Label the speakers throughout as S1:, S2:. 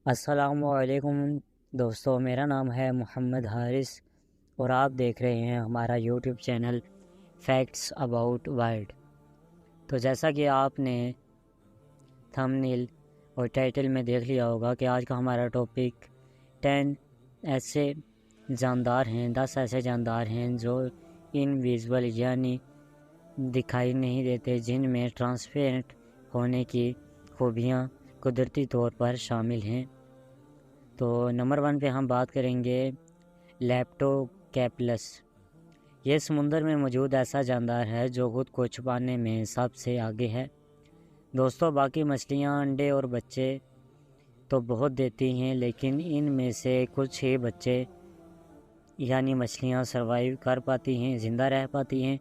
S1: السلام علیکم دوستو، میرا نام ہے محمد حارث اور آپ دیکھ رہے ہیں ہمارا YouTube channel facts about world. تو جیسا کہ آپ نے تھمبنیل اور ٹائٹل میں دیکھ لیا ہوگا کہ آج کا ہمارا ٹاپک 10 ایسے جاندار ہیں 10 ایسے جاندار ہیں جو انویزیبل یعنی دکھائی نہیں دیتے، جن میں ٹرانسپیرنٹ ہونے کی خوبیاں قدرتی طور پر شامل ہیں۔ تو نمبر 1 پہ ہم بات کریں گے لیپٹوکیپلس۔ یہ سمندر میں موجود ایسا جاندار ہے جو خود کو چھپانے میں سب سے آگے ہے۔ دوستو، باقی مچھلیاں انڈے اور بچے تو بہت دیتی ہیں، لیکن ان میں سے کچھ ہی بچے یعنی مچھلیاں سروائیو کر پاتی ہیں، زندہ رہ پاتی ہیں۔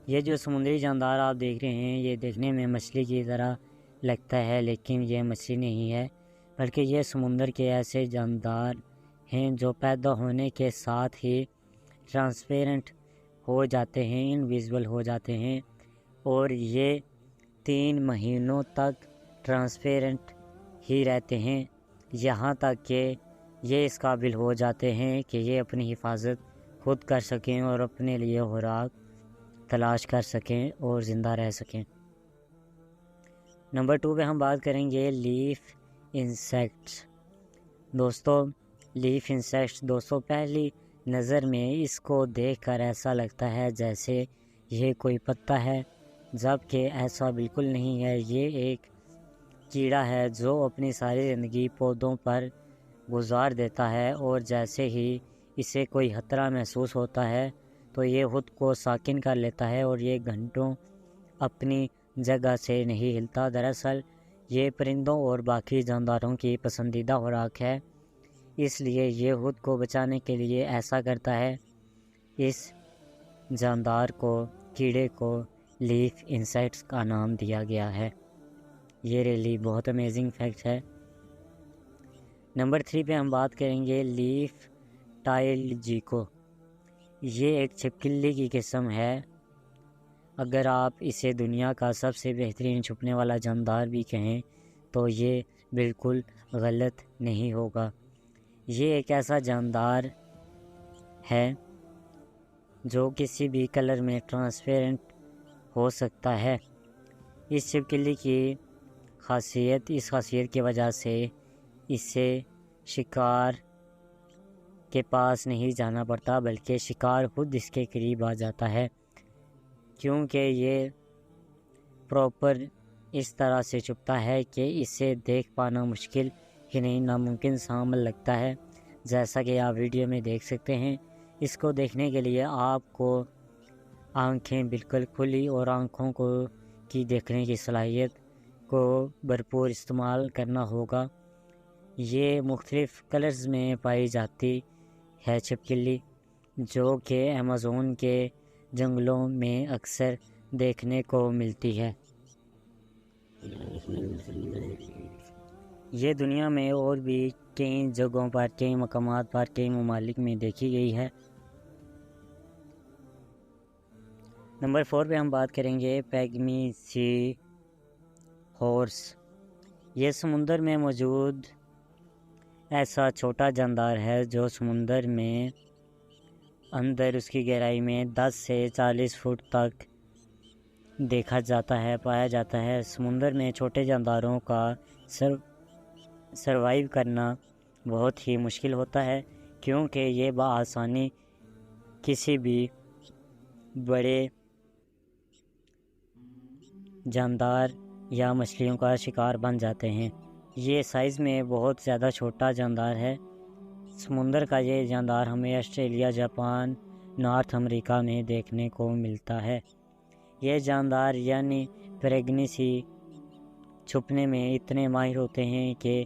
S1: یہ جو سمندری جاندار آپ دیکھ رہے ہیں، یہ دیکھنے میں مچھلی کی طرح لگتا ہے، لیکن یہ مچھلی نہیں ہے، بلکہ یہ سمندر کے ایسے جاندار ہیں جو پیدا ہونے کے ساتھ ہی ٹرانسپیرنٹ ہو جاتے ہیں، انویزیبل ہو جاتے ہیں، اور یہ 3 مہینوں تک ٹرانسپیرنٹ ہی رہتے ہیں، یہاں تک کہ یہ اس قابل ہو جاتے ہیں کہ یہ اپنی حفاظت خود کر سکیں اور اپنے لیے خوراک تلاش کر سکیں اور زندہ رہ سکیں۔ نمبر 2 پہ ہم بات کریں گے لیف انسیکٹس۔ دوستو، لیف انسیکٹس پہلی نظر میں اس کو دیکھ کر ایسا لگتا ہے جیسے یہ کوئی پتا ہے، جبکہ ایسا بالکل نہیں ہے۔ یہ ایک کیڑا ہے جو اپنی ساری زندگی پودوں پر گزار دیتا ہے، اور جیسے ہی اسے کوئی خطرہ محسوس ہوتا ہے تو یہ خود کو ساکن کر لیتا ہے اور یہ گھنٹوں اپنی جگہ سے نہیں ہلتا۔ دراصل یہ پرندوں اور باقی جانداروں کی پسندیدہ خوراک ہے، اس لیے یہ خود کو بچانے کے لیے ایسا کرتا ہے۔ اس جاندار کو، کیڑے کو لیف انسیکٹس کا نام دیا گیا ہے۔ یہ ریلی بہت امیزنگ فیکٹ ہے۔ نمبر 3 پہ ہم بات کریں گے لیف ٹائل جیکو۔ یہ ایک چھپکلی کی قسم ہے۔ اگر آپ اسے دنیا کا سب سے بہترین چھپنے والا جاندار بھی کہیں تو یہ بالکل غلط نہیں ہوگا۔ یہ ایک ایسا جاندار ہے جو کسی بھی کلر میں ٹرانسپیرنٹ ہو سکتا ہے۔ اس چھپکلی کی خاصیت کی وجہ سے اسے شکار کے پاس نہیں جانا پڑتا، بلکہ شکار خود اس کے قریب آ جاتا ہے، کیونکہ یہ پراپر اس طرح سے چھپتا ہے کہ اسے دیکھ پانا مشکل ہی نہیں، ناممکن سا عمل لگتا ہے، جیسا کہ آپ ویڈیو میں دیکھ سکتے ہیں۔ اس کو دیکھنے کے لیے آپ کو آنکھیں بالکل کھلی اور آنکھوں کی دیکھنے کی صلاحیت کو بھرپور استعمال کرنا ہوگا۔ یہ مختلف کلرز میں پائی جاتی ہے چھپکلی، جو کہ ایمیزون کے جنگلوں میں اکثر دیکھنے کو ملتی ہے۔ یہ دنیا میں اور بھی کئی جگہوں پر، کئی مقامات پر، کئی ممالک میں دیکھی گئی ہے۔ نمبر 4 پہ ہم بات کریں گے پیگمی سی ہارس۔ یہ سمندر میں موجود ایسا چھوٹا جاندار ہے جو سمندر میں اندر اس کی گہرائی میں 10 سے 40 فٹ تک دیکھا جاتا ہے، پایا جاتا ہے۔ سمندر میں چھوٹے جانداروں کا سروائیو کرنا بہت ہی مشکل ہوتا ہے، کیونکہ یہ بآسانی کسی بھی بڑے جاندار یا مچھلیوں کا شکار بن جاتے ہیں۔ یہ سائز میں بہت زیادہ چھوٹا جاندار ہے۔ سمندر کا یہ جاندار ہمیں آسٹریلیا، جاپان، نارتھ امریکہ میں دیکھنے کو ملتا ہے۔ یہ جاندار یعنی پیگمی چھپنے میں اتنے ماہر ہوتے ہیں کہ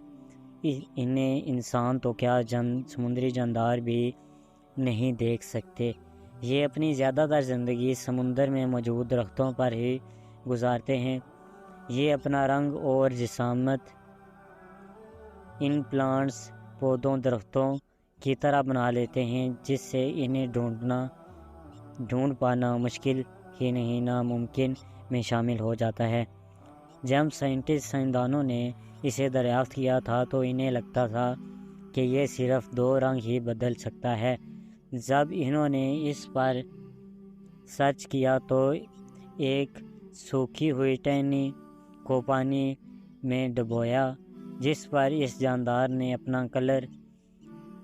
S1: انہیں انسان تو کیا سمندری جاندار بھی نہیں دیکھ سکتے۔ یہ اپنی زیادہ تر زندگی سمندر میں موجود درختوں پر ہی گزارتے ہیں۔ یہ اپنا رنگ اور جسامت ان پلانٹس، پودوں، درختوں کی طرح بنا لیتے ہیں، جس سے انہیں ڈھونڈ پانا مشکل ہی نہیں، ناممکن میں شامل ہو جاتا ہے۔ جب سائنسدانوں نے اسے دریافت کیا تھا تو انہیں لگتا تھا کہ یہ صرف 2 رنگ ہی بدل سکتا ہے۔ جب انہوں نے اس پر سرچ کیا تو ایک سوکھی ہوئی ٹہنی کو پانی میں ڈبویا، جس پر اس جاندار نے اپنا کلر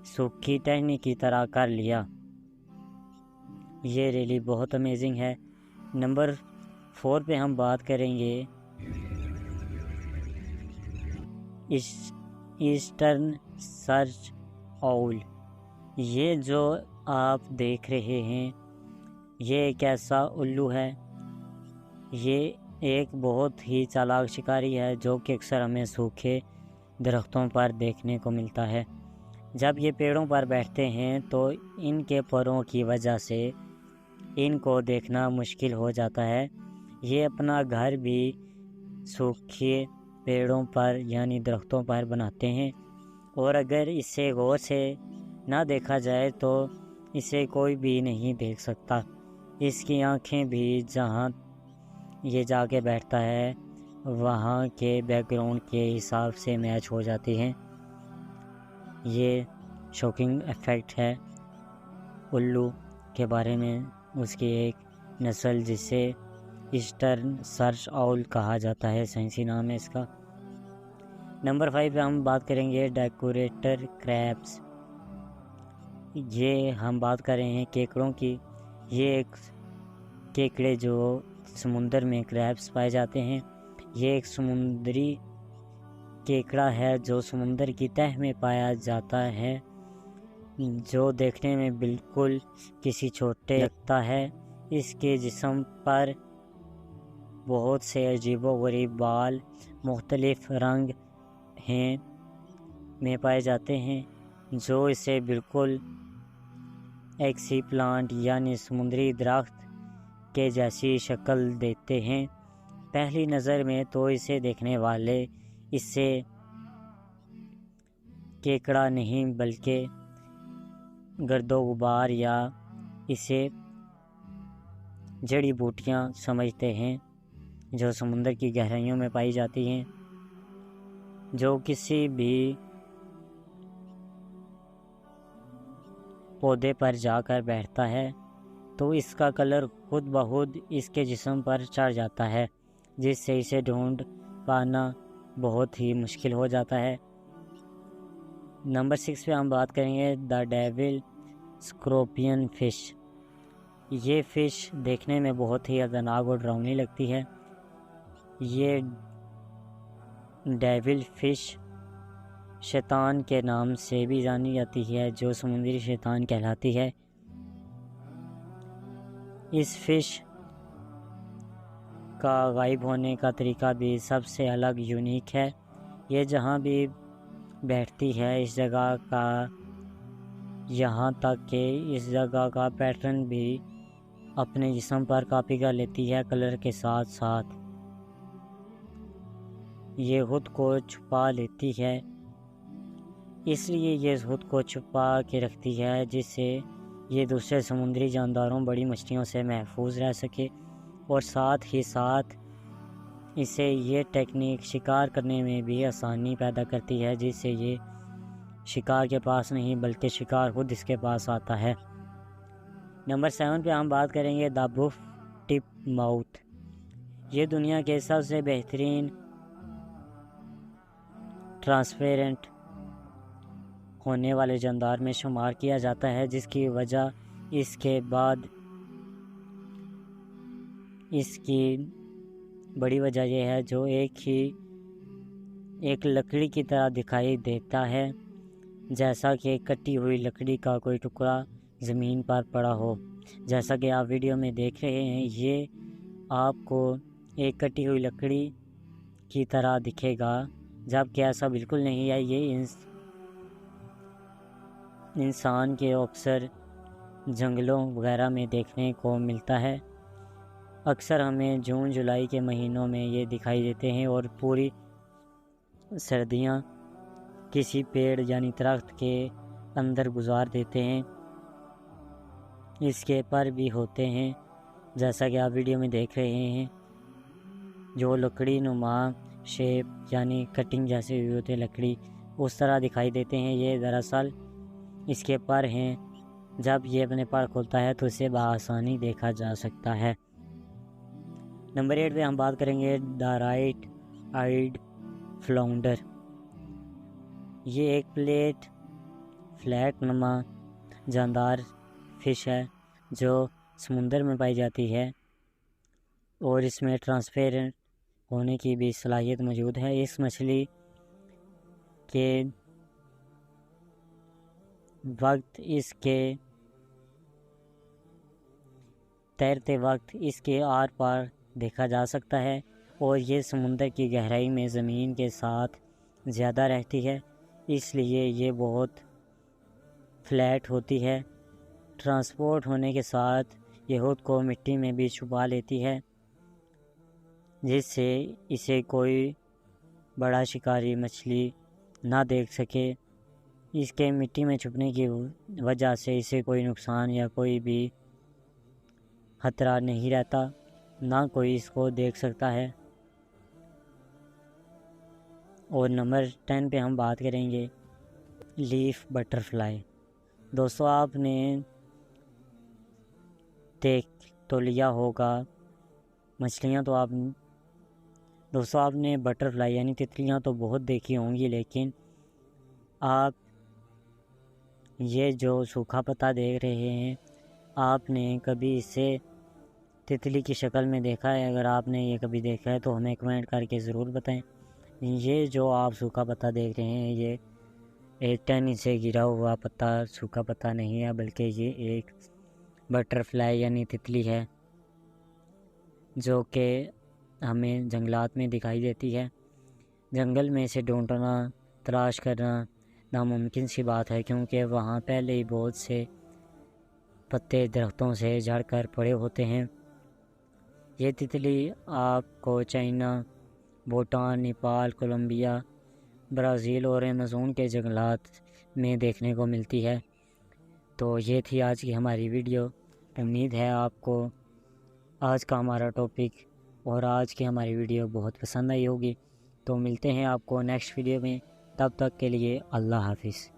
S1: سوکھی ٹہنی کی طرح کر لیا۔ یہ ریلی بہت امیزنگ ہے۔ نمبر 4 پہ ہم بات کریں گے ایسٹرن سرچ آؤل۔ یہ جو آپ دیکھ رہے ہیں یہ ایک ایسا الو ہے۔ یہ ایک بہت ہی چالاک شکاری ہے جو کہ اکثر ہمیں سوکھے درختوں پر دیکھنے کو ملتا ہے۔ جب یہ پیڑوں پر بیٹھتے ہیں تو ان کے پروں کی وجہ سے ان کو دیکھنا مشکل ہو جاتا ہے۔ یہ اپنا گھر بھی سوکھے پیڑوں پر یعنی درختوں پر بناتے ہیں، اور اگر اسے غور سے نہ دیکھا جائے تو اسے کوئی بھی نہیں دیکھ سکتا۔ اس کی آنکھیں بھی جہاں یہ جا کے بیٹھتا ہے وہاں کے بیک گراؤنڈ کے حساب سے میچ ہو جاتی ہیں۔ یہ شوکنگ ایفیکٹ ہے الو کے بارے میں، اس کی ایک نسل جسے ایسٹرن سرچ آؤل کہا جاتا ہے، سائنسی نام ہے اس کا۔ نمبر 5 پہ ہم بات کریں گے ڈیکوریٹر کریبس۔ یہ ہم بات کر رہے ہیں کیکڑوں کی۔ یہ ایک کیکڑے جو سمندر میں کریبس پائے جاتے ہیں۔ یہ ایک سمندری کیکڑا ہے جو سمندر کی تہہ میں پایا جاتا ہے، جو دیکھنے میں بالکل کسی چھوٹے لگتا ہے۔ اس کے جسم پر بہت سے عجیب و غریب بال مختلف رنگ میں پائے جاتے ہیں جو اسے بالکل ایکسی پلانٹ یعنی سمندری درخت کے جیسی شکل دیتے ہیں۔ پہلی نظر میں تو اسے دیکھنے والے اسے کیکڑا نہیں بلکہ گرد و غبار یا اسے جڑی بوٹیاں سمجھتے ہیں جو سمندر کی گہرائیوں میں پائی جاتی ہیں۔ جو کسی بھی پودے پر جا کر بیٹھتا ہے تو اس کا کلر خود بخود اس کے جسم پر چڑھ جاتا ہے، جس سے اسے ڈھونڈ پانا بہت ہی مشکل ہو جاتا ہے۔ نمبر 6 پہ ہم بات کریں گے دا ڈیول اسکورپین فش۔ یہ فش دیکھنے میں بہت ہی خطرناک اور ڈراؤنی لگتی ہے۔ یہ ڈیول فش شیطان کے نام سے بھی جانی جاتی ہے، جو سمندری شیطان کہلاتی ہے۔ اس فش کا غائب ہونے کا طریقہ بھی سب سے الگ یونیک ہے۔ یہ جہاں بھی بیٹھتی ہے اس جگہ کا، یہاں تک کہ اس جگہ کا پیٹرن بھی اپنے جسم پر کاپی کر لیتی ہے کلر کے ساتھ ساتھ۔ یہ خود کو چھپا لیتی ہے، اس لیے یہ خود کو چھپا کے رکھتی ہے جس سے یہ دوسرے سمندری جانداروں بڑی مچھلیوں سے محفوظ رہ سکے، اور ساتھ ہی ساتھ اسے یہ ٹیکنیک شکار کرنے میں بھی آسانی پیدا کرتی ہے، جس سے یہ شکار کے پاس نہیں بلکہ شکار خود اس کے پاس آتا ہے۔ نمبر 7 پہ ہم بات کریں گے دا بف ٹپ ماؤتھ۔ یہ دنیا کے سب سے بہترین ٹرانسپیرنٹ ہونے والے جاندار میں شمار کیا جاتا ہے، جس کی وجہ اس کے بعد اس کی بڑی وجہ یہ ہے جو ایک لکڑی کی طرح دکھائی دیتا ہے، جیسا کہ کٹی ہوئی لکڑی کا کوئی ٹکڑا زمین پر پڑا ہو۔ جیسا کہ آپ ویڈیو میں دیکھ رہے ہیں یہ آپ کو ایک کٹی ہوئی لکڑی کی طرح دکھے گا، جبکہ ایسا بالکل نہیں ہے۔ یہ انسان کے اکثر جنگلوں وغیرہ میں دیکھنے کو ملتا ہے۔ اکثر ہمیں جون جولائی کے مہینوں میں یہ دکھائی دیتے ہیں، اور پوری سردیاں کسی پیڑ یعنی درخت کے اندر گزار دیتے ہیں۔ اس کے پر بھی ہوتے ہیں جیسا کہ آپ ویڈیو میں دیکھ رہے ہیں، جو لکڑی نما شیپ یعنی کٹنگ جیسے ہوئی ہوتی ہے لکڑی اس طرح دکھائی دیتے ہیں۔ یہ دراصل اس کے پر ہیں، جب یہ اپنے پر کھولتا ہے تو اسے بآسانی دیکھا جا سکتا ہے۔ نمبر 8 پہ ہم بات کریں گے دا رائٹ آئیڈ فلاؤنڈر۔ یہ ایک فلیٹ نما جاندار فش ہے جو سمندر میں پائی جاتی ہے اور اس میں ٹرانسپیرنٹ ہونے کی بھی صلاحیت موجود ہے۔ اس مچھلی کے وقت اس کے تیرتے وقت اس کے آر پار دیکھا جا سکتا ہے اور یہ سمندر کی گہرائی میں زمین کے ساتھ زیادہ رہتی ہے، اس لیے یہ بہت فلیٹ ہوتی ہے۔ ٹرانسپورٹ ہونے کے ساتھ یہ خود کو مٹی میں بھی چھپا لیتی ہے، جس سے اسے کوئی بڑا شکاری مچھلی نہ دیکھ سکے۔ اس کے مٹی میں چھپنے کی وجہ سے اسے کوئی نقصان یا کوئی بھی خطرہ نہیں رہتا، نہ کوئی اس کو دیکھ سکتا ہے۔ اور نمبر 10 پہ ہم بات کریں گے لیف بٹر فلائی۔ دوستو آپ نے دیکھ تو لیا ہوگا مچھلیاں تو آپ نے بٹر فلائی یعنی تتلیاں تو بہت دیکھی ہوں گی، لیکن آپ یہ جو سوکھا پتا دیکھ رہے ہیں آپ نے کبھی اسے تتلی کی شکل میں دیکھا ہے؟ اگر آپ نے یہ کبھی دیکھا ہے تو ہمیں کمنٹ کر کے ضرور بتائیں۔ یہ جو آپ سوکھا پتا دیکھ رہے ہیں یہ ایک ٹہنی سے گرا ہوا پتا سوکھا پتا نہیں ہے، بلکہ یہ ایک بٹر فلائی یعنی تتلی ہے جو کہ ہمیں جنگلات میں دکھائی دیتی ہے۔ جنگل میں اسے ڈھونڈنا تلاش کرنا ناممکن سی بات ہے، کیونکہ وہاں پہلے ہی بہت سے پتے درختوں سے جھڑ کر پڑے ہوتے ہیں۔ یہ تتلی آپ کو China, Bhutan, Nepal, Colombia, Brazil اور ایمیزون کے جنگلات میں دیکھنے کو ملتی ہے۔ تو یہ تھی آج کی ہماری ویڈیو۔ امید ہے آپ کو آج کا ہمارا ٹاپک اور آج کی ہماری ویڈیو بہت پسند آئی ہوگی۔ تو ملتے ہیں آپ کو نیکسٹ ویڈیو میں، تب تک کے لیے اللہ حافظ۔